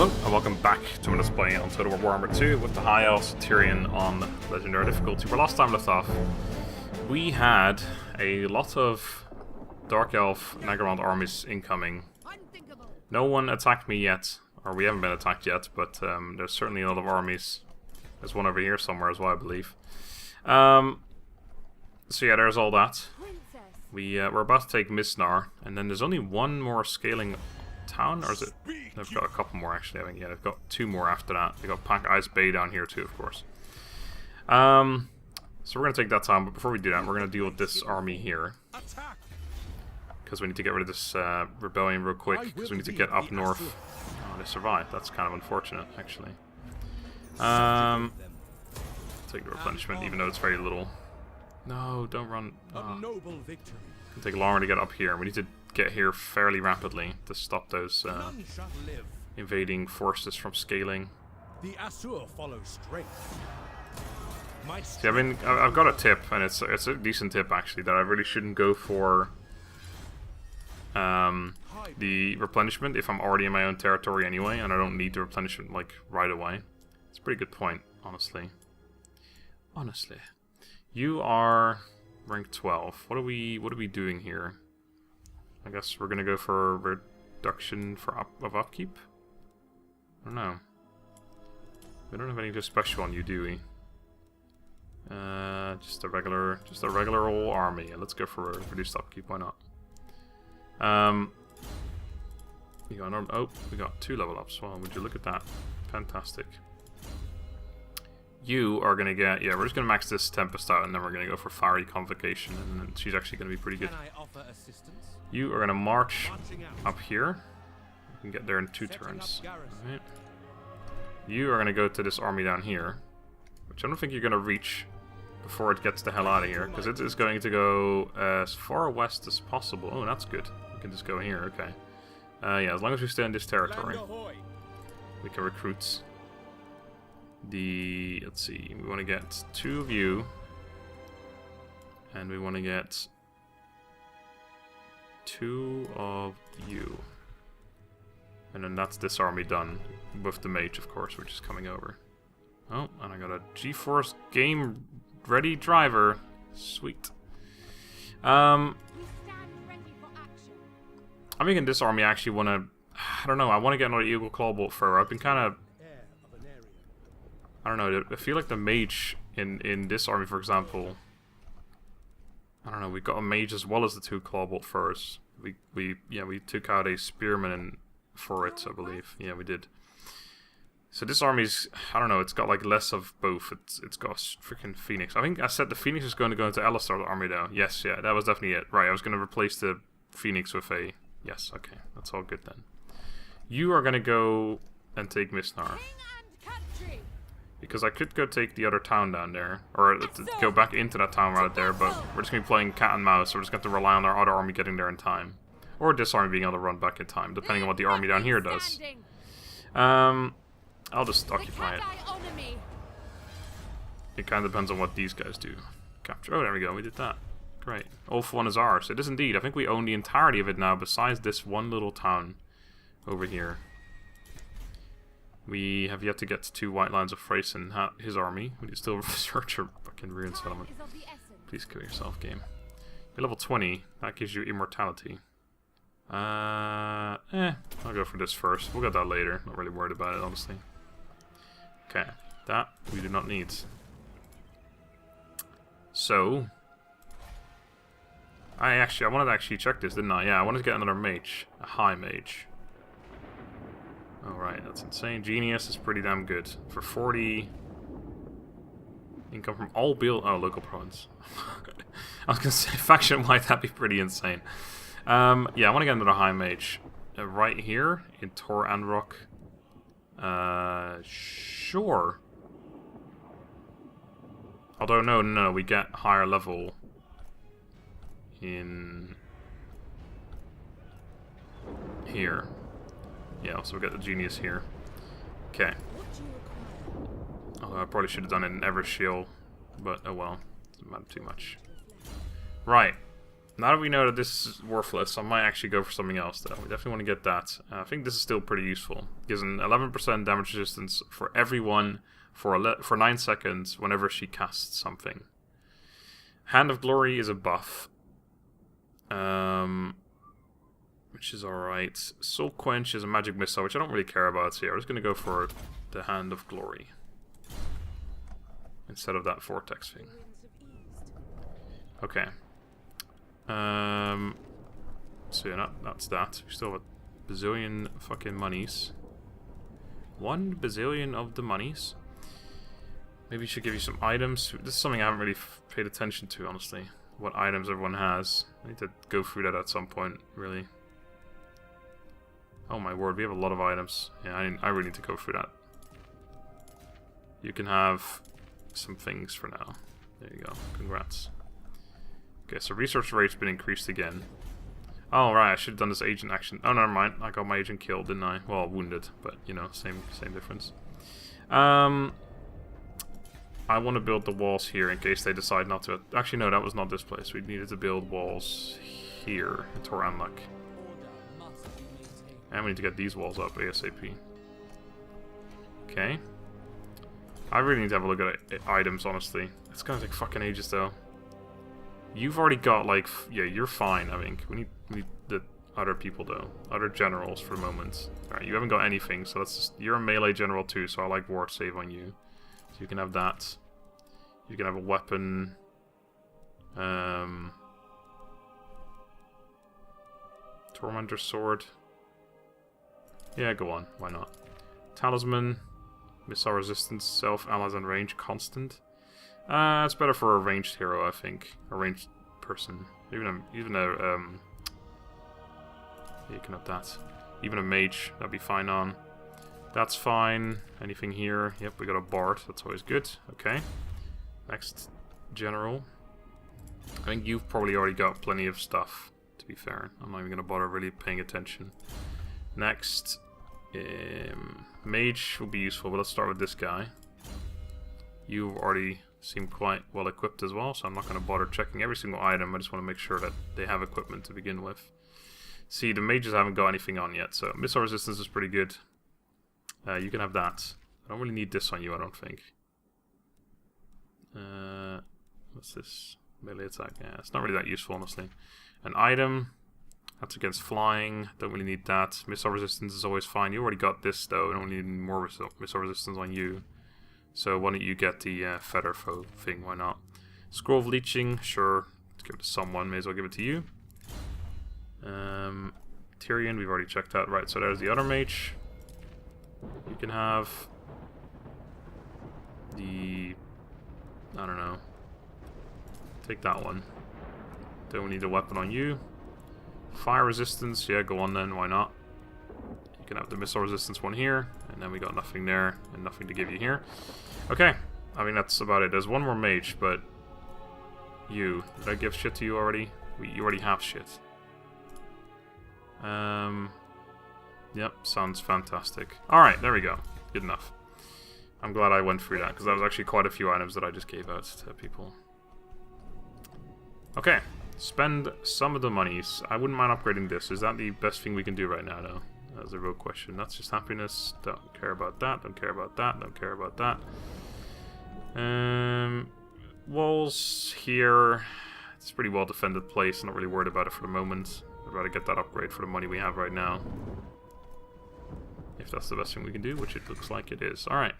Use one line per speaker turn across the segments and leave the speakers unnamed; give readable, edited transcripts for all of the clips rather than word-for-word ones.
Hello and welcome back to my Let's Play on Total War Warhammer 2 with the High Elves Tyrion on Legendary difficulty. Where last time left off, we had a lot of Dark Elf Nagarond armies incoming. No one attacked me yet, or we haven't been attacked yet, but there's certainly a lot of armies. There's one over here somewhere as well, I believe. So yeah, there's all that. We're about to take Misnar, and then there's only one more scaling town, or is it? They've got a couple more actually. I think yeah, they've got two more after that. They got Pack Ice Bay down here too, of course. So we're gonna take that town, but before we do that, we're gonna deal with this army here because we need to get rid of this rebellion real quick. Because we need to get up north. Oh, they survived. That's kind of unfortunate, actually. Take the replenishment, even though it's very little. No, don't run. It can take longer to get up here. We need to get here fairly rapidly to stop those invading forces from scaling.
The Asur follow straight.
See, I've got a tip, and it's a decent tip actually, that I really shouldn't go for the replenishment if I'm already in my own territory anyway, and I don't need the replenishment like right away. It's a pretty good point, honestly. Honestly, you are rank 12. What are we doing here? I guess we're gonna go for reduction of upkeep. I don't know. We don't have anything special on you, do we? Just a regular old army. Yeah, let's go for reduced upkeep. Why not? You got oh, we got 2 level ups. Well, would you look at that? Fantastic. You are gonna get, yeah, we're just gonna max this Tempest out, and then we're gonna go for Fiery Convocation, and then she's actually gonna be pretty good. You are gonna march up here. You can get there in 2 turns. Right. You are gonna go to this army down here, which I don't think you're gonna reach before it gets the hell out of here, because it is going to go as far west as possible. Oh, that's good. We can just go here. Okay. Yeah, as long as we stay in this territory, we can recruit. Let's see, we want to get 2 of you, and we want to get 2 of you, and then that's this army done, with the mage, of course, which is coming over. Oh, and I got a GeForce game ready driver. Sweet. I'm thinking this army actually want to, I don't know, I want to get another Eagle Clawbolt Fur. I've been kind of, I don't know, I feel like the mage in this army, for example, I don't know, we got a mage as well as the 2 Clawbolt Furs. We took out a spearman for it, I believe. Yeah, we did. So this army's, I don't know, it's got like less of both. It's got a freaking Phoenix. I think I said the Phoenix is going to go into Alistar's army though. Yes, yeah, that was definitely it. Right, I was going to replace the Phoenix with a, yes, okay, that's all good then. You are going to go and take Misnar. Because I could go take the other town down there, or go back into that town right there, but we're just going to be playing cat and mouse, so we're just going to have to rely on our other army getting there in time. Or this army being able to run back in time, depending on what the army down here does. I'll just occupy it. It kind of depends on what these guys do. Capture. Oh, there we go, we did that. Great. Ulf 1 is ours. It is indeed. I think we own the entirety of it now, besides this one little town over here. We have yet to get to 2 White Lines of Freyson, his army. We need to still research a fucking ruined settlement. Please kill yourself, game. You're level 20. That gives you immortality. I'll go for this first. We'll get that later. Not really worried about it, honestly. Okay, that we do not need. So, I wanted to actually check this, didn't I? Yeah, I wanted to get another mage, a high mage. Alright, that's insane. Genius is pretty damn good. For 40 income from all local province. I was gonna say, faction-wide, that'd be pretty insane. Yeah, I want to get another high mage. Right here, in Tor Anrock. Sure. Although, no, we get higher level in here. Yeah, so we got the genius here. Okay. Oh, I probably should have done it in Evershield, but oh well. Doesn't matter too much. Right. Now that we know that this is worthless, I might actually go for something else, though. We definitely want to get that. I think this is still pretty useful. Gives an 11% damage resistance for everyone for 9 seconds whenever she casts something. Hand of Glory is a buff. Which is alright. Soul Quench is a magic missile, which I don't really care about here. I'm just going to go for the Hand of Glory instead of that vortex thing. Okay. So yeah, that's that. We still have a bazillion fucking monies. 1 bazillion of the monies. Maybe we should give you some items. This is something I haven't really paid attention to, honestly. What items everyone has. I need to go through that at some point, really. Oh my word, we have a lot of items. Yeah, I really need to go through that. You can have some things for now. There you go. Congrats. Okay, so research rate's been increased again. Oh, right, I should have done this agent action. Oh, never mind. I got my agent killed, didn't I? Well, wounded, but, you know, same difference. I want to build the walls here in case they decide not to... Actually, no, that was not this place. We needed to build walls here in Tor Anlach. And we need to get these walls up ASAP. Okay. I really need to have a look at items, honestly. It's gonna take fucking ages, though. You've already got, like... Yeah, you're fine, I think. We need the other people, though. Other generals for the moment. Alright, you haven't got anything, so that's just... You're a melee general, too, so I like ward save on you. So you can have that. You can have a weapon. Tormentor sword. Yeah, go on. Why not? Talisman. Missile resistance. Self, allies, and range constant. It's better for a ranged hero, I think. A ranged person. Even a you can have that. Even a mage, that'd be fine on. That's fine. Anything here? Yep, we got a bard. That's always good. Okay. Next general. I think you've probably already got plenty of stuff, to be fair. I'm not even going to bother really paying attention. Next. Mage will be useful, but let's start with this guy. You've already seem quite well equipped as well, so I'm not going to bother checking every single item. I just want to make sure that they have equipment to begin with. See, the mages haven't got anything on yet, so missile resistance is pretty good. You can have that. I don't really need this on you, I don't think. What's this? Melee attack. Yeah, it's not really that useful, honestly. An item. That's against flying. Don't really need that. Missile resistance is always fine. You already got this, though. I don't need more missile resistance on you. So why don't you get the feather foe thing? Why not? Scroll of leeching. Sure. Let's give it to someone. May as well give it to you. Tyrion. We've already checked that. Right, so there's the other mage. You can have the... I don't know. Take that one. Don't need a weapon on you. Fire resistance, yeah, go on then, why not? You can have the missile resistance one here, and then we got nothing there, and nothing to give you here. Okay, I mean that's about it. There's one more mage, but... You. Did I give shit to you already? You already have shit. Yep, sounds fantastic. Alright, there we go. Good enough. I'm glad I went through that, because that was actually quite a few items that I just gave out to people. Okay, spend some of the monies. I wouldn't mind upgrading this. Is that the best thing we can do right now, though? That's a real question. That's just happiness. Don't care about that. Don't care about that. Don't care about that. Walls here. It's a pretty well defended place. I'm not really worried about it for the moment. I'd rather get that upgrade for the money we have right now. If that's the best thing we can do, which it looks like it is. Alright.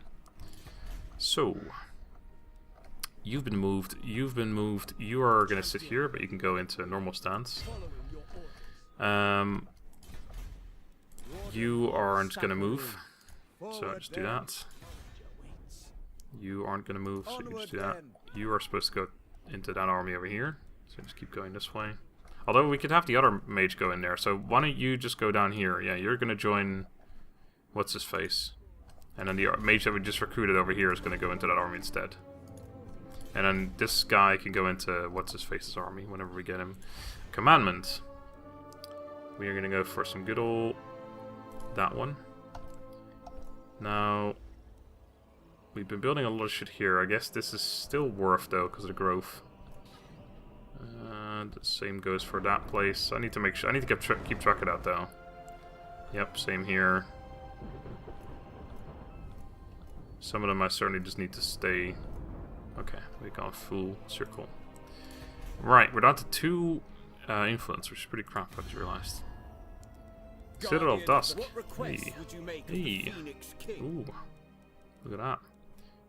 So, you've been moved. You've been moved. You are going to sit here, but you can go into a normal stance. You aren't going to move, so just do that. You aren't going to move, so you can just do that. You are supposed to go into that army over here, so just keep going this way. Although we could have the other mage go in there, so why don't you just go down here? Yeah, you're going to join... What's his face? And then the mage that we just recruited over here is going to go into that army instead. And then this guy can go into what's-his-face's army whenever we get him. Commandment. We are going to go for some good old... that one. Now... We've been building a lot of shit here. I guess this is still worth, though, because of the growth. The same goes for that place. I need to make sure. I need to keep track of that though. Yep, same here. Some of them I certainly just need to stay. Okay, we got a full circle. Right, we're down to 2 influence, which is pretty crap, I just realized. Citadel Dusk. Hey. Hey. Ooh. Look at that.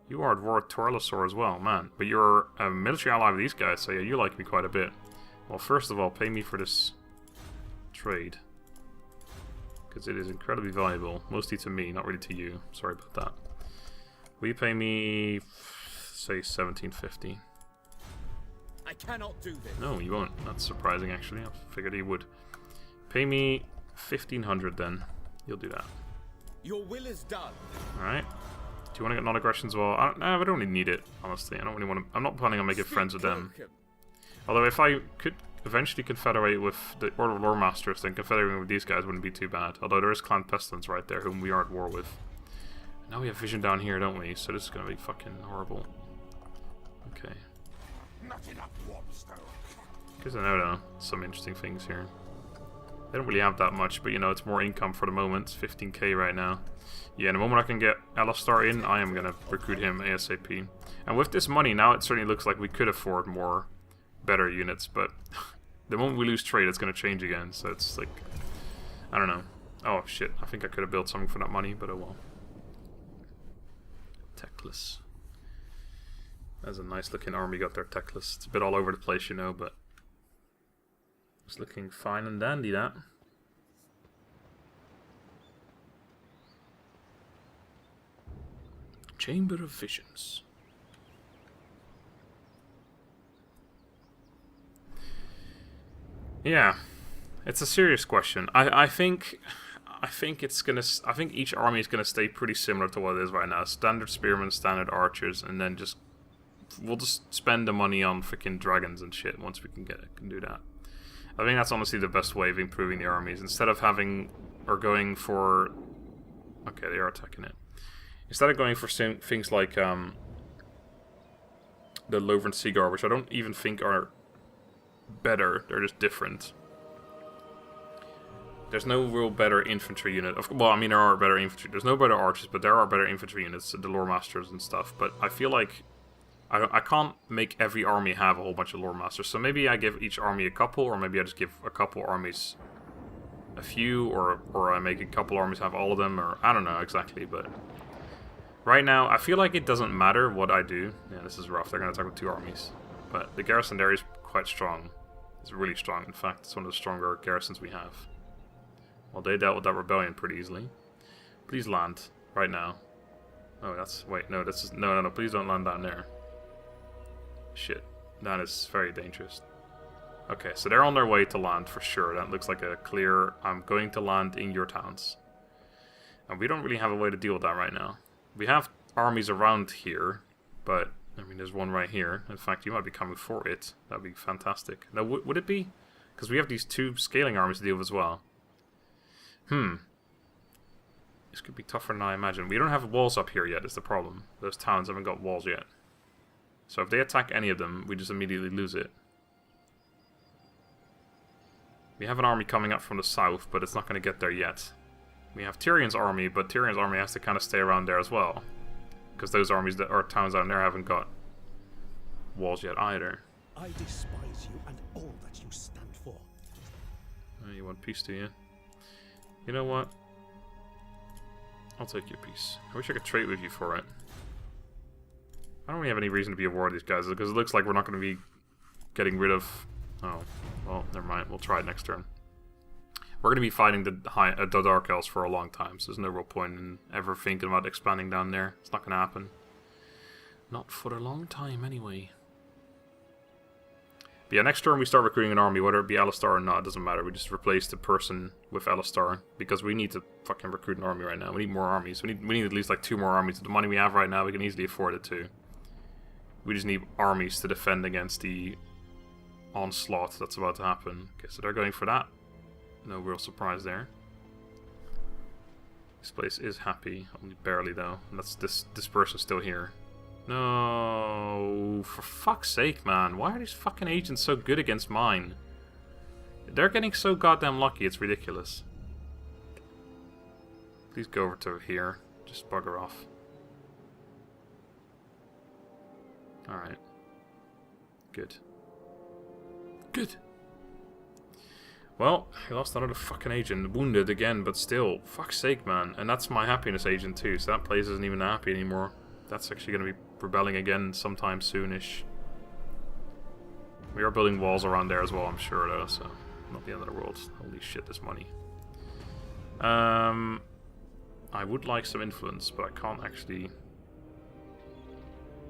You are at war with Alistar as well, man. But you're a military ally of these guys, so yeah, you like me quite a bit. Well, first of all, pay me for this trade. Because it is incredibly valuable. Mostly to me, not really to you. Sorry about that. Will you pay me, say, 1750?
I cannot do this.
No, you won't. That's surprising, actually. I figured he would. Pay me 1500 then. You'll do that.
Your will is done.
Alright. Do you want to get non-aggression as well? I don't really need it, honestly. I don't really want to. I'm not planning on making friends with them. Although if I could eventually confederate with the Order of Lore Masters, then confederating with these guys wouldn't be too bad. Although there is Clan Pestilence right there, whom we are at war with. Now we have vision down here, don't we? So this is going to be fucking horrible. Okay.
Not enough warmth, though.
Because I know some interesting things here. They don't really have that much, but you know, it's more income for the moment. It's 15k right now. Yeah, the moment I can get Alistar in, I am going to recruit him ASAP. And with this money, now it certainly looks like we could afford more better units, but the moment we lose trade, it's going to change again. So it's like, I don't know. Oh shit, I think I could have built something for that money, but oh well. Techless. That's a nice looking army got there, Techless. It's a bit all over the place, you know, but it's looking fine and dandy, that. Chamber of Visions. Yeah, it's a serious question. I think it's gonna. I think each army is gonna stay pretty similar to what it is right now. Standard spearmen, standard archers, and then we'll just spend the money on freaking dragons and shit once we can do that. I think that's honestly the best way of improving the armies. Instead of having or going for. Okay, they are attacking it. Instead of going for things like the Lothern Seaguard, which I don't even think are better, they're just different. There's no real better infantry unit. Well, I mean, there are better infantry. There's no better archers, but there are better infantry units, the lore masters and stuff. But I feel like I can't make every army have a whole bunch of lore masters. So maybe I give each army a couple, or maybe I just give a couple armies a few, or I make a couple armies have all of them, or I don't know exactly, but right now, I feel like it doesn't matter what I do. Yeah, this is rough. They're going to attack with 2 armies. But the garrison there is quite strong. It's really strong. In fact, it's one of the stronger garrisons we have. Well, they dealt with that rebellion pretty easily. Please land. Right now. Oh, that's... Wait, no, this is... No. Please don't land down there. Shit. That is very dangerous. Okay, so they're on their way to land for sure. That looks like a clear... I'm going to land in your towns. And we don't really have a way to deal with that right now. We have armies around here, but, I mean, there's one right here. In fact, you might be coming for it. That would be fantastic. Now, would it be? Because we have these 2 scaling armies to deal with as well. This could be tougher than I imagine. We don't have walls up here yet, is the problem. Those towns haven't got walls yet. So if they attack any of them, we just immediately lose it. We have an army coming up from the south, but it's not going to get there yet. We have Tyrion's army, but Tyrion's army has to kind of stay around there as well. Because those armies that are towns down there haven't got walls yet either.
I despise you and all that you stand for.
Oh, you want peace, do you? You know what? I'll take your peace. I wish I could trade with you for it. I don't really have any reason to be at war with these guys, because it looks like we're not going to be getting rid of... Oh, well, never mind. We'll try it next turn. We're going to be fighting the Dark Elves for a long time, so there's no real point in ever thinking about expanding down there. It's not going to happen. Not for a long time, anyway. But yeah, next turn we start recruiting an army, whether it be Alistar or not, it doesn't matter. We just replace the person with Alistar, because we need to fucking recruit an army right now. We need more armies. We need at least like 2 more armies. With the money we have right now, we can easily afford it too. We just need armies to defend against the onslaught that's about to happen. Okay, so they're going for that. No real surprise there. This place is happy, only barely though. And that's this person's still here. No, for fuck's sake, man. Why are these fucking agents so good against mine? They're getting so goddamn lucky, it's ridiculous. Please go over to here. Just bugger off. Alright. Good. Good. Well, he lost another fucking agent. Wounded again, but still. Fuck's sake, man. And that's my happiness agent too, so that place isn't even happy anymore. That's actually going to be rebelling again sometime soonish. We are building walls around there as well, I'm sure, though, so not the end of the world. Holy shit, this money. I would like some influence, but I can't actually...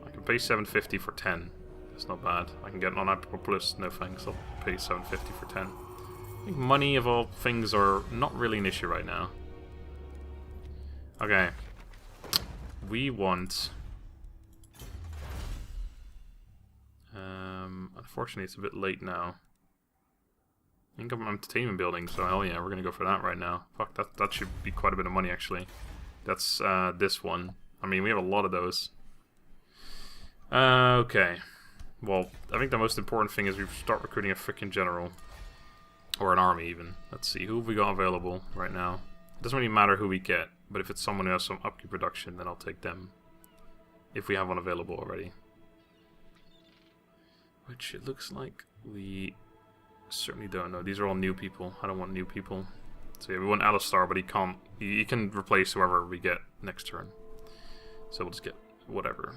I can pay 750 for 10. That's not bad. I can get an unhappy plus. No thanks, I'll pay 750 for 10. I think money, of all things, are not really an issue right now. Okay. We want... unfortunately, it's a bit late now. Income entertainment building, so hell yeah, we're gonna go for that right now. Fuck, that should be quite a bit of money, actually. That's this one. I mean, we have a lot of those. Okay. Well, I think the most important thing is we start recruiting a freaking general. Or an army, even. Let's see, who have we got available right now? It doesn't really matter who we get, but if it's someone who has some upkeep production, then I'll take them. If we have one available already. Which it looks like we certainly don't know. These are all new people. I don't want new people. So yeah, we want Alistar, but he can't. He can replace whoever we get next turn. So we'll just get whatever.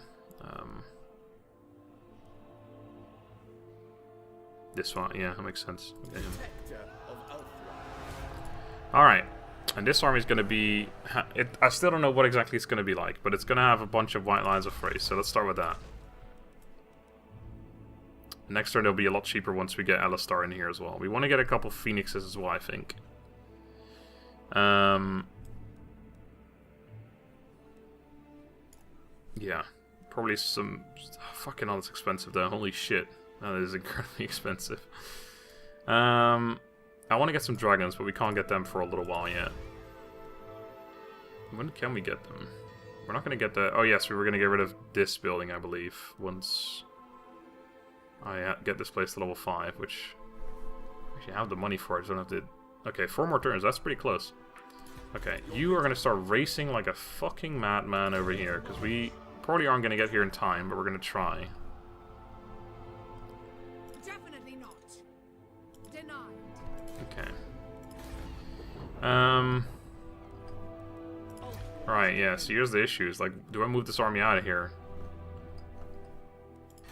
This one, yeah, that makes sense. Okay. Alright, and this army is going to be... I still don't know what exactly it's going to be like, but it's going to have a bunch of white lines of phrase, so let's start with that. Next turn it'll be a lot cheaper once we get Alistar in here as well. We want to get a couple Phoenixes as well, I think. Yeah, probably some... Fucking hell, that's expensive though, holy shit. That is incredibly expensive. I want to get some dragons, but we can't get them for a little while yet. When can we get them? We're not going to get the... Oh yes, we were going to get rid of this building, I believe, once I get this place to level 5, which... Actually, I have the money for it, so I don't have to... Okay, 4 more turns, that's pretty close. Okay, you are going to start racing like a fucking madman over here, because we probably aren't going to get here in time, but we're going to try.
Definitely not. Denied.
Okay. Right, yeah, so here's the issues. Like, do I move this army out of here?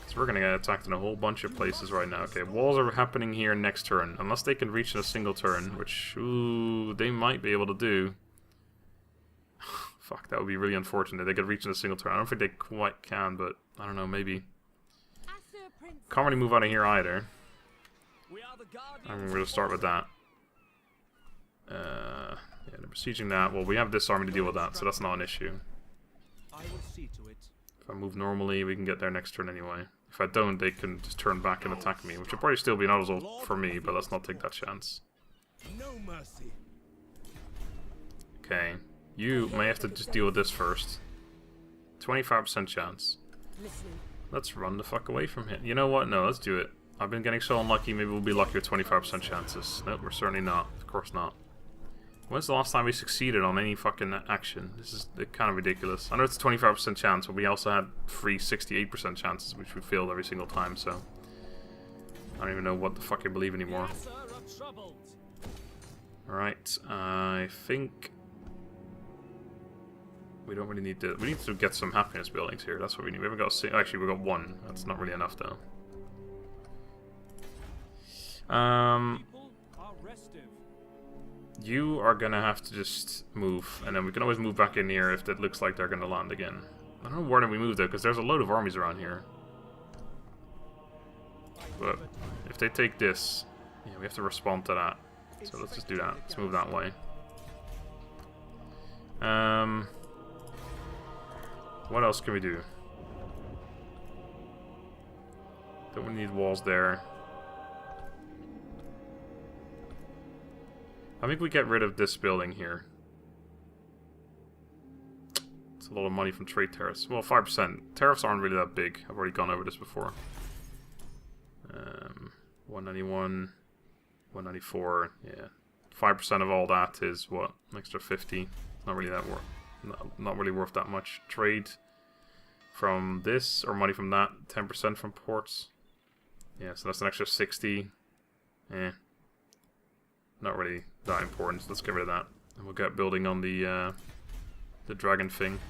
So we're gonna get attacked in a whole bunch of places right now. Okay, walls are happening here next turn. Unless they can reach in a single turn, which, ooh, they might be able to do. Fuck, that would be really unfortunate. They could reach in a single turn. I don't think they quite can, but I don't know, maybe. Can't really move out of here either. I'm gonna start with that. Yeah, they're besieging that. Well, we have this army to deal with that, so that's not an issue. If I move normally, we can get there next turn anyway. If I don't, they can just turn back and attack me, which will probably still be an auto for me, but let's not take that chance. Okay, you may have to just deal with this first. 25% chance. Let's run the fuck away from him. You know what? No, let's do it. I've been getting so unlucky, maybe we'll be lucky with 25% chances. Nope, we're certainly not. Of course not. When's the last time we succeeded on any fucking action? This is kind of ridiculous. I know it's a 25% chance, but we also had 3 68% chances, which we failed every single time, so... I don't even know what the fuck I believe anymore. Alright, I think... We don't really need to... We need to get some happiness buildings here, that's what we need. We haven't got a... Actually, we got 1. That's not really enough, though. You are gonna have to just move, and then we can always move back in here if it looks like they're gonna land again. I don't know where we move though, because there's a load of armies around here. But if they take this, yeah, we have to respond to that. So let's just do that. Let's move that way. What else can we do? Don't we need walls there? I think we get rid of this building here. It's a lot of money from trade tariffs. Well, 5%. Tariffs aren't really that big. I've already gone over this before. 191, 194. Yeah, 5% of all that is what? An extra 50. It's not really that worth. Not really worth that much. Trade from this or money from that. 10% from ports. Yeah, so that's an extra 60. Eh. Not really that important. So let's get rid of that, and we'll get building on the dragon thing.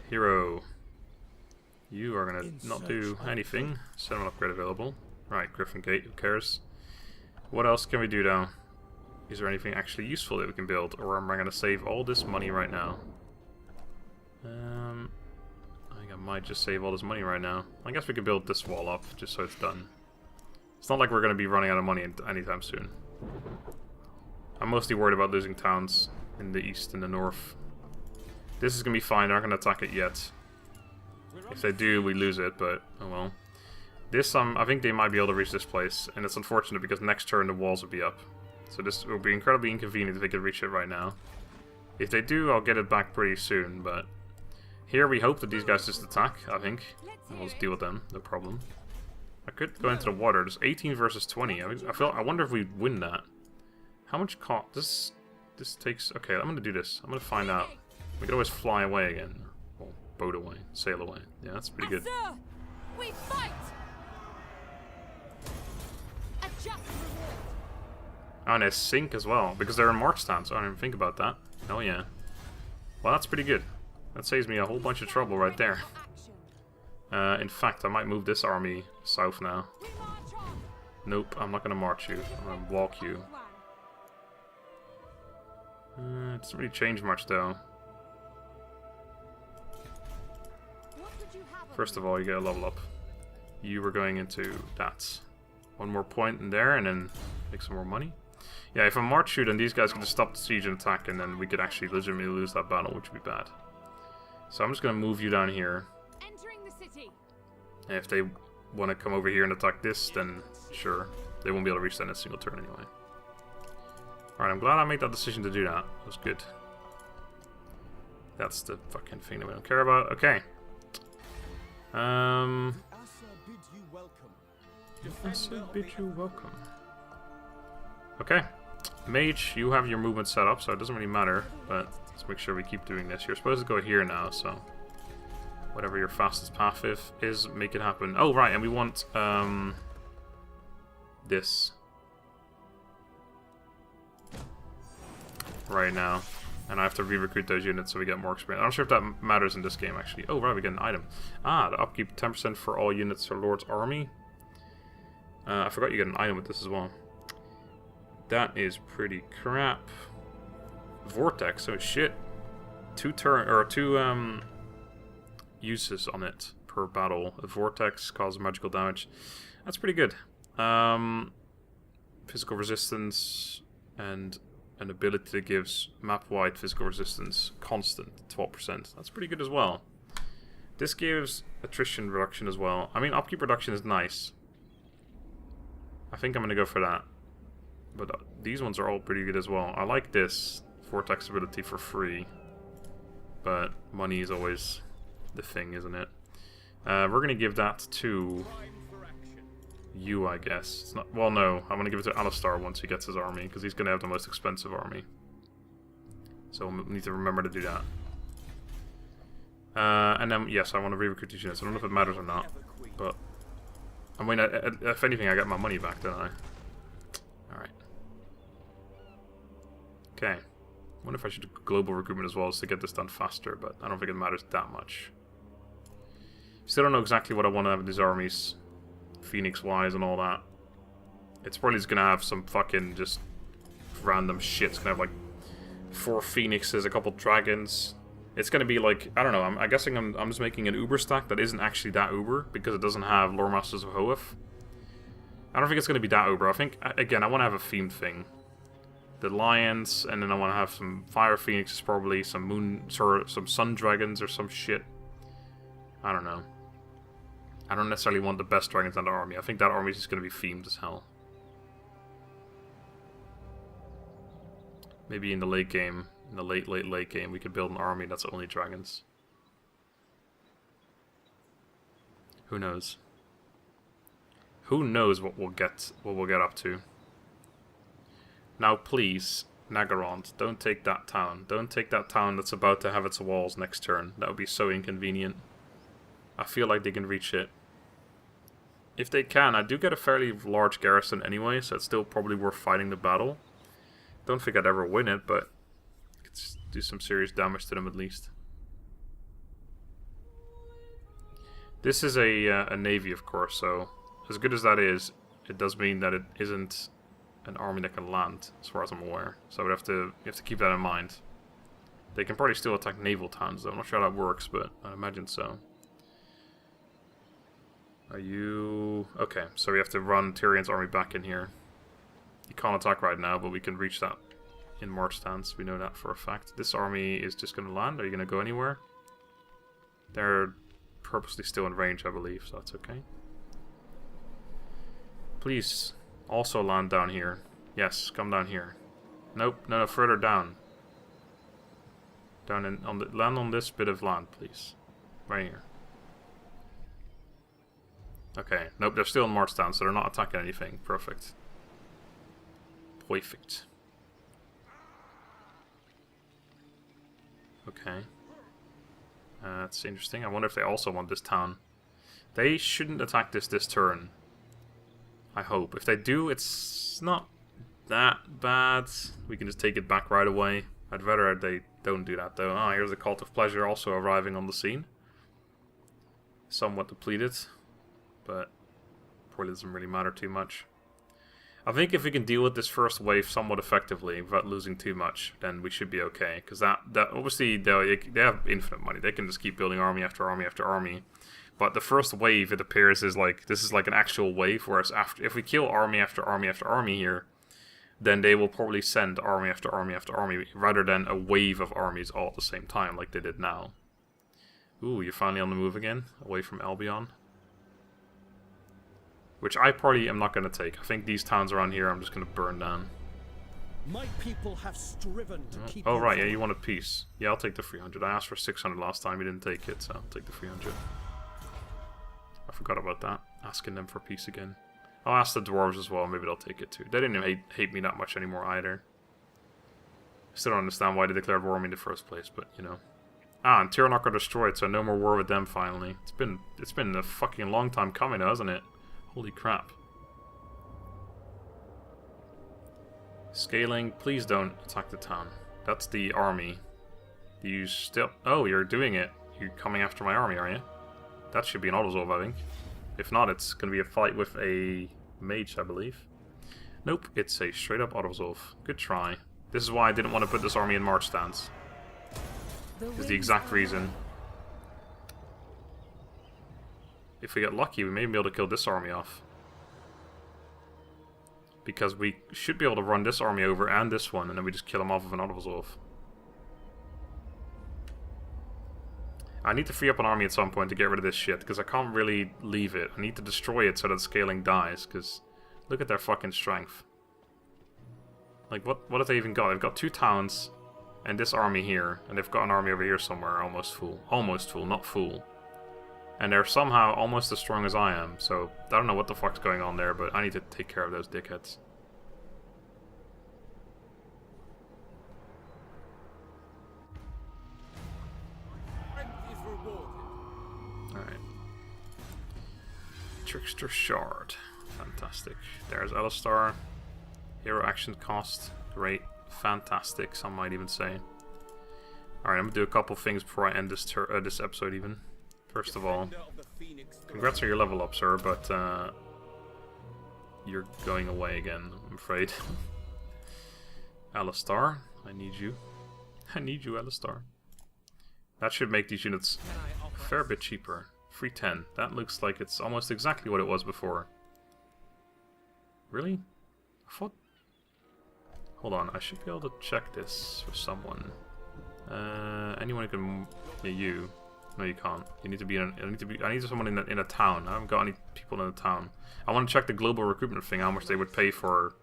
Hero. You are gonna not do anything. Settlement upgrade available. Right, Griffin Gate, who cares? What else can we do now? Is there anything actually useful that we can build? Or am I gonna save all this money right now? I think I might just save all this money right now. I guess we could build this wall up, just so it's done. It's not like we're gonna be running out of money anytime soon. I'm mostly worried about losing towns in the east and the north. This is gonna be fine, they're not gonna attack it yet. If they do, we lose it, but oh well. This, I think they might be able to reach this place, and it's unfortunate because next turn the walls will be up. So this will be incredibly inconvenient if they could reach it right now. If they do, I'll get it back pretty soon, but here we hope that these guys just attack, I think. And we'll just deal with them, no problem. I could go into the water. There's 18 versus 20. I wonder if we win that. How much cost? This takes... Okay, I'm gonna do this. I'm gonna find out. We can always fly away again. Or boat away, sail away. Yeah, that's pretty good.
We fight.
Oh, and they sink as well, because they're in march stance, so I didn't even think about that. Oh yeah. Well, that's pretty good. That saves me a whole bunch of trouble right there. In fact, I might move this army south now. Nope, I'm not gonna march you. I'm gonna walk you. It doesn't really change much, though. First of all, you get a level up. You were going into that. One more point in there, and then make some more money. Yeah, if I march you, then these guys can just stop the siege and attack, and then we could actually legitimately lose that battle, which would be bad. So I'm just going to move you down here.
Entering the city.
And if they want to come over here and attack this, then sure. They won't be able to reach that in a single turn anyway. Alright, I'm glad I made that decision to do that. That was good. That's the fucking thing that we don't care about. Okay. I bid you welcome. Okay. Mage, you have your movement set up, so it doesn't really matter, but let's make sure we keep doing this. You're supposed to go here now, so whatever your fastest path is, make it happen. Oh, right, and we want this right now. And I have to re-recruit those units so we get more experience. I'm not sure if that matters in this game, actually. Oh, right, we get an item. Ah, the upkeep 10% for all units for Lord's army. I forgot you get an item with this as well. That is pretty crap. Vortex, oh shit. Two uses on it per battle. A vortex causes magical damage. That's pretty good. Physical resistance and an ability that gives map-wide physical resistance constant, 12%. That's pretty good as well. This gives attrition reduction as well. I mean, upkeep reduction is nice. I think I'm going to go for that. But these ones are all pretty good as well. I like this vortex ability for free. But money is always the thing, isn't it? We're going to give that to you, I guess. It's not, well, no. I'm going to give it to Alistar once he gets his army, because he's going to have the most expensive army. So we'll need to remember to do that. And then, yes, I want to re-recruit these units. I don't know if it matters or not, but I mean, if anything, I get my money back, don't I? Alright. Okay. I wonder if I should do global recruitment as well as to get this done faster, but I don't think it matters that much. Still don't know exactly what I want to have in these armies. Phoenix-wise and all that. It's probably just gonna have some fucking just random shit. It's gonna have like 4 phoenixes, a couple dragons. It's gonna be like, I don't know, I'm guessing I'm just making an uber stack that isn't actually that uber because it doesn't have Lore Masters of Hoeth. I don't think it's gonna be that uber. I think, again, I want to have a themed thing. The lions, and then I want to have some fire phoenixes probably, some sun dragons or some shit. I don't know. I don't necessarily want the best dragons in the army. I think that army is just going to be themed as hell. Maybe in the late game, in the late game, we could build an army that's only dragons. Who knows? Who knows what we'll get up to? Now, please, Naggarond, don't take that town. Don't take that town that's about to have its walls next turn. That would be so inconvenient. I feel like they can reach it. If they can, I do get a fairly large garrison anyway, so it's still probably worth fighting the battle. Don't think I'd ever win it, but I could do some serious damage to them at least. This is a navy, of course, so as good as that is, it does mean that it isn't an army that can land, as far as I'm aware. So you have to keep that in mind. They can probably still attack naval towns, though. I'm not sure how that works, but I imagine so. Are you... Okay, so we have to run Tyrion's army back in here. He can't attack right now, but we can reach that in march stance. We know that for a fact. This army is just going to land. Are you going to go anywhere? They're purposely still in range, I believe, so that's okay. Please, also land down here. Yes, come down here. Nope, no, further down. Down in, land on this bit of land, please. Right here. Okay, nope, they're still in march stance, so they're not attacking anything. Perfect. Perfect. Okay. That's interesting. I wonder if they also want this town. They shouldn't attack this turn. I hope. If they do, it's not that bad. We can just take it back right away. I'd rather they don't do that, though. Ah, here's the Cult of Pleasure also arriving on the scene. Somewhat depleted, but probably doesn't really matter too much. I think if we can deal with this first wave somewhat effectively without losing too much, then we should be okay. Because that obviously they have infinite money. They can just keep building army after army after army. But the first wave, it appears, is like this is like an actual wave. Whereas after, if we kill army after army after army here, then they will probably send army after army after army rather than a wave of armies all at the same time like they did now. Ooh, you're finally on the move again, away from Albion. Which I probably am not going to take. I think these towns around here I'm just going to burn down.
My people have striven to keep
oh right, yeah, you wanted peace. Yeah, I'll take the 300. I asked for 600 last time, you didn't take it, so I'll take the 300. I forgot about that. Asking them for peace again. I'll ask the dwarves as well, maybe they'll take it too. They didn't even hate me that much anymore either. I still don't understand why they declared war on me in the first place, but you know. Ah, and Tyrion got destroyed, so no more war with them finally. It's been a fucking long time coming, hasn't it? Holy crap. Scaling, please don't attack the town. That's the army. You still... Oh, you're doing it. You're coming after my army, are you? That should be an autosolve, I think. If not, it's going to be a fight with a mage, I believe. Nope, it's a straight up autosolve. Good try. This is why I didn't want to put this army in march stance. Is the exact reason. If we get lucky, we may be able to kill this army off. Because we should be able to run this army over and this one, and then we just kill them off with an autosolve. I need to free up an army at some point to get rid of this shit, because I can't really leave it. I need to destroy it so that scaling dies, because look at their fucking strength. Like, what have they even got? They've got 2 towns, and this army here, and they've got an army over here somewhere, almost full. Almost full, not full. And they're somehow almost as strong as I am, so I don't know what the fuck's going on there, but I need to take care of those dickheads. Alright. Trickster Shard. Fantastic. There's Alistar. Hero action cost. Great. Fantastic, some might even say. Alright, I'm gonna do a couple things before I end this episode even. First of all, congrats on your level up, sir, but you're going away again, I'm afraid. Alistar, I need you. I need you, Alistar. That should make these units a fair bit cheaper. 310. That looks like it's almost exactly what it was before. Really? I thought... Hold on, I should be able to check this with someone. Anyone who can... Yeah, you. No, you can't. You need to be in. I need someone in a town. I haven't got any people in a town. I want to check the global recruitment thing. How much they would pay for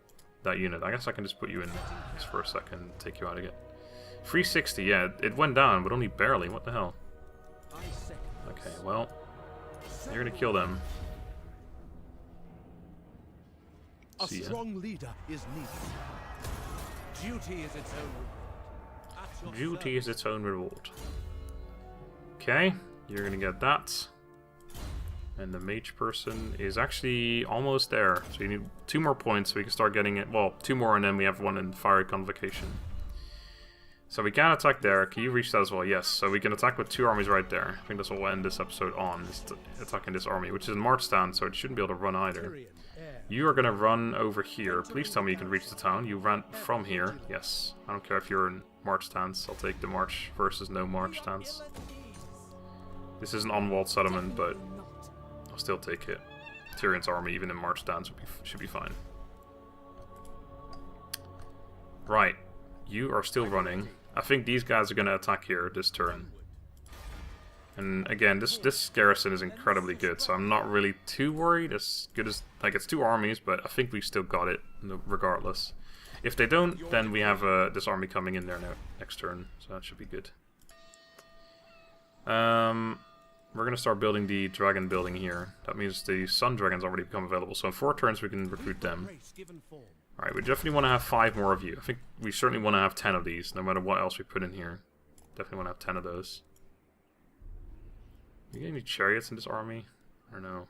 that unit. I guess I can just put you in just for a second, take you out again. 360, yeah, it went down, but only barely. What the hell? Okay, well, you're gonna kill them.
A
See ya.
strong leader is needed. Duty is its own reward. At your
Duty
service.
is its own reward. Okay, you're gonna get that. And the mage person is actually almost there. So you need 2 more points so we can start getting it. Well, 2 more and then we have 1 in Fiery Convocation. So we can attack there. Can you reach that as well? Yes. So we can attack with 2 armies right there. I think that's what we'll end this episode on. Is attacking this army, which is in march stand, so it shouldn't be able to run either.
Tyrion, heir.
You are going to run over here. Please tell me you can reach the town. You ran from here. Yes. I don't care if you're in march stance. I'll take the march versus no march stance. This is an unwalled settlement, but I'll still take it. Tyrion's army, even in march stance, should be fine. Right. You are still running. I think these guys are going to attack here this turn. And again, this garrison is incredibly good, so I'm not really too worried. As good as, like, it's 2 armies, but I think we still got it regardless. If they don't, then we have this army coming in there next turn, so that should be good. We're going to start building the dragon building here. That means the sun dragons already become available, so in 4 turns we can recruit them.
Grace given form.
Alright, we definitely want to have 5 more of you. I think we certainly want to have 10 of these, no matter what else we put in here. Definitely want to have 10 of those. You get any chariots in this army? I don't know.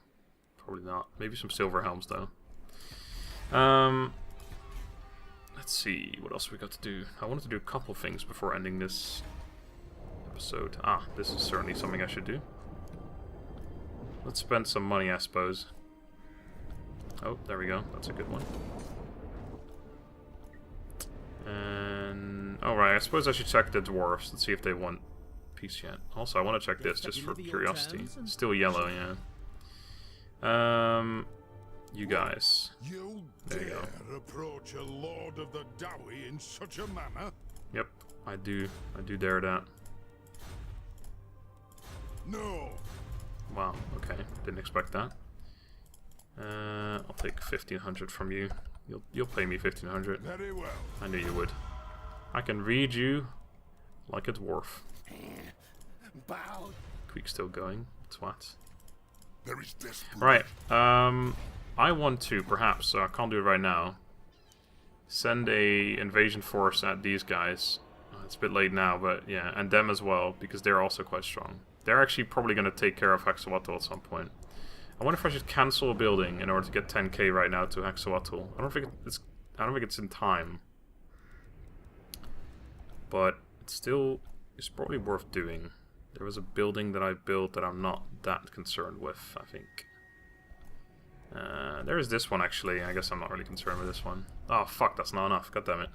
Probably not. Maybe some silver helms, though. Let's see, what else we got to do? I wanted to do a couple things before ending this episode. Ah, this is certainly something I should do. Let's spend some money, I suppose. Oh, there we go. That's a good one. And alright, I suppose I should check the dwarves and see if they want peace yet. Also, I want to check this just for curiosity. It's still yellow, yeah. You guys.
You
There you
dare
go.
approach a lord of the Dowie in such a manner?
Yep, I do dare that.
No.
Wow, okay, didn't expect that. I'll take 1,500 from you. You'll pay me 1,500.
Very well.
I knew you would. I can read you like a dwarf.
Bow.
Queek's still going. Twat.
There is this.
Right. I want to perhaps. So I can't do it right now. Send a invasion force at these guys. It's a bit late now, but yeah, and them as well because they're also quite strong. They're actually probably going to take care of Hexawatl at some point. I wonder if I should cancel a building in order to get 10k right now to Hexawatl. I don't think it's in time. But it still is probably worth doing. There was a building that I built that I'm not that concerned with, I think. There is this one actually. I guess I'm not really concerned with this one. Oh fuck, that's not enough. God damn it.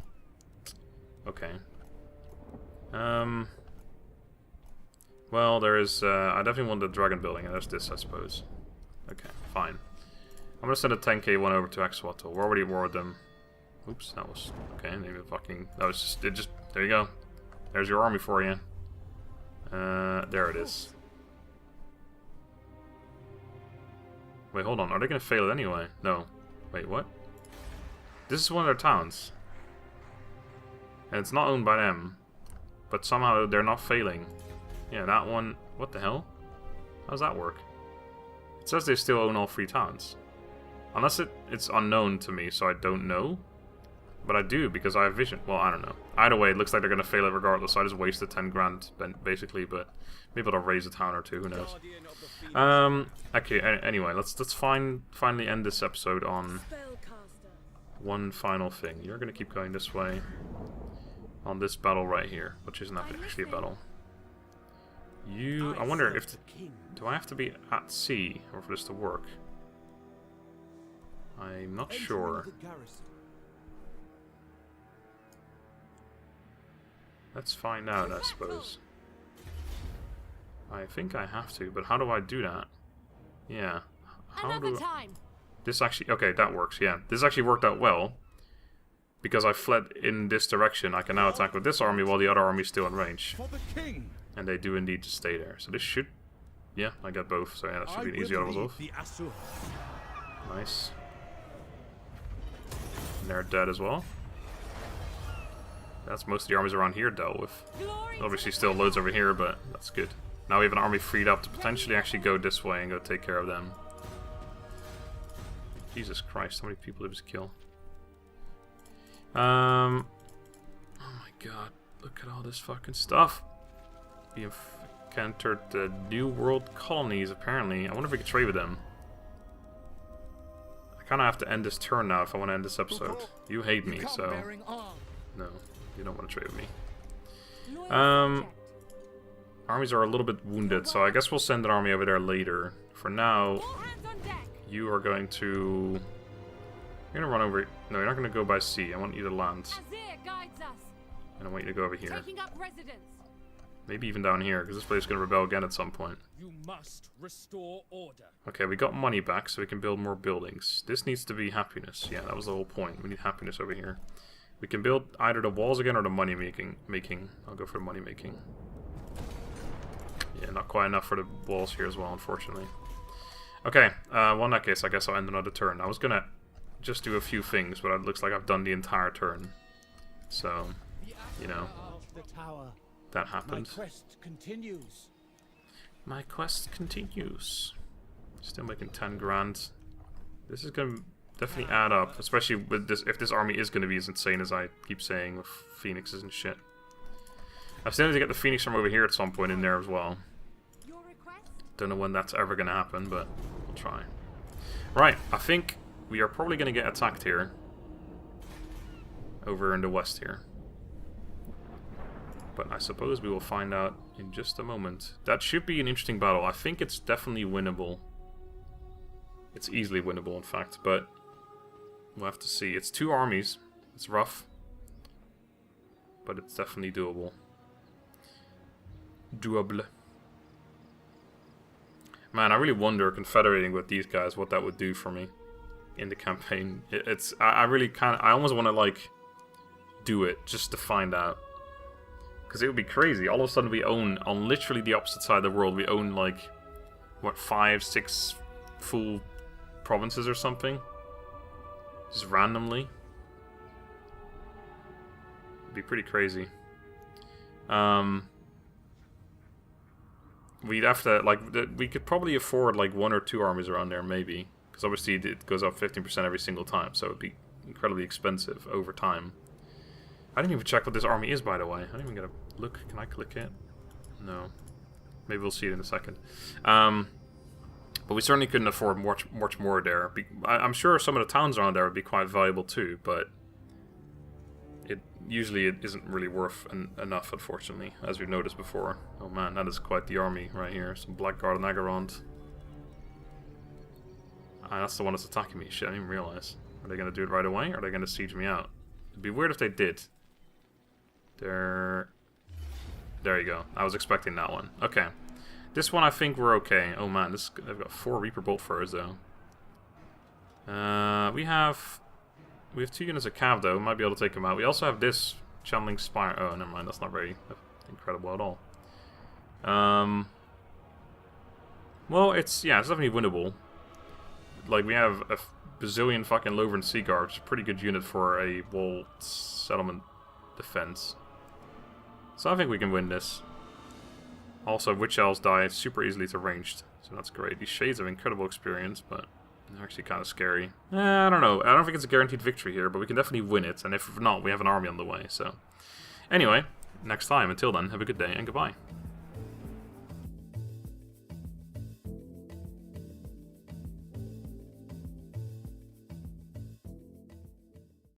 Okay. Well, there is. I definitely want the dragon building, and there's this, I suppose. Okay, fine. I'm gonna send a 10k one over to Hexawatl. We're already at war with them. Oops, that was okay. Maybe fucking. That was just. It just. There you go. There's your army for you. There it is. Wait, hold on. Are they gonna fail it anyway? No. Wait, what? This is one of their towns, and it's not owned by them. But somehow they're not failing. Yeah, that one. What the hell? How does that work? It says they still own all 3 towns. Unless it's unknown to me, so I don't know. But I do, because I have vision. Well, I don't know. Either way, it looks like they're going to fail it regardless, so I just wasted 10 grand, basically, but maybe they'll raise a town or 2, who knows. Okay, anyway, let's finally end this episode on one final thing. You're going to keep going this way on this battle right here, which isn't actually a battle. I wonder if... Do I have to be at sea or for this to work? I'm not sure. Let's find out, I suppose. I think I have to, but how do I do that? Yeah. How do this actually... Okay, that works, yeah. This actually worked out well. Because I fled in this direction, I can now attack with this army while the other army is still in range.
For the king.
And they do indeed just stay there. So this should... Yeah, I got both, so yeah, that should be an easy auto off. Nice. And they're dead as well. That's most of the armies around here dealt with. Obviously still loads over here, but that's good. Now we have an army freed up to potentially actually go this way and go take care of them. Jesus Christ, how many people did this kill? Oh my god, look at all this fucking stuff. We have entered the New World colonies, apparently. I wonder if we can trade with them. I kind of have to end this turn now if I want to end this episode. You hate me, so... No, you don't want to trade with me. Armies are a little bit wounded, so I guess we'll send an army over there later. For now, you are going to... You're going to run over... No, you're not going to go by sea. I want you to land. And I want you to go over here. Maybe even down here, because this place is going to rebel again at some point.
You must restore order.
Okay, we got money back, so we can build more buildings. This needs to be happiness. Yeah, that was the whole point. We need happiness over here. We can build either the walls again or the money making. I'll go for the money making. Yeah, not quite enough for the walls here as well, unfortunately. Okay, well in that case, I guess I'll end another turn. I was going to just do a few things, but it looks like I've done the entire turn. So, you know, that happened.
My quest continues.
My quest continues. Still making 10 grand. This is going to definitely add up, especially with this. If this army is going to be as insane as I keep saying with phoenixes and shit. I still need to get the phoenix from over here at some point in there as well. Don't know when that's ever going to happen, but we'll try. Right, I think we are probably going to get attacked here. Over in the west here. But I suppose we will find out in just a moment. That should be an interesting battle. I think it's definitely winnable. It's easily winnable, in fact, but we'll have to see. It's 2 armies. It's rough. But it's definitely doable. Doable. Man, I really wonder, confederating with these guys, what that would do for me in the campaign. I really kind of, I almost want to, like, do it just to find out. Because it would be crazy. All of a sudden we own, on literally the opposite side of the world, we own, like, what, 5, 6 full provinces or something? Just randomly. It'd be pretty crazy. We'd have to, like, we could probably afford, like, 1 or 2 armies around there, maybe. Because obviously it goes up 15% every single time, so it'd be incredibly expensive over time. I didn't even check what this army is, by the way. I didn't even get a look. Can I click it? No. Maybe we'll see it in a second. But we certainly couldn't afford much more there. I'm sure some of the towns around there would be quite valuable too, but usually it isn't really worth enough, unfortunately, as we've noticed before. Oh man, that is quite the army right here. Some Blackguard and Agarond. Ah, that's the one that's attacking me. Shit, I didn't even realize. Are they going to do it right away, or are they going to siege me out? It'd be weird if they did. There you go. I was expecting that one. Okay. This one I think we're okay. Oh man, I've got 4 Reaper Bolt Furs though. We have 2 units of cav though. Might be able to take them out. We also have this Channeling Spire. Oh, never mind. That's not very incredible at all. Well, it's definitely winnable. Like, we have a bazillion fucking Lothern Sea Guards. Pretty good unit for a walled settlement defense. So I think we can win this. Also, Witch Elves die super easily to ranged, so that's great. These Shades have incredible experience, but they're actually kind of scary. I don't know. I don't think it's a guaranteed victory here, but we can definitely win it, and if not, we have an army on the way, so... Anyway, next time. Until then, have a good day, and goodbye.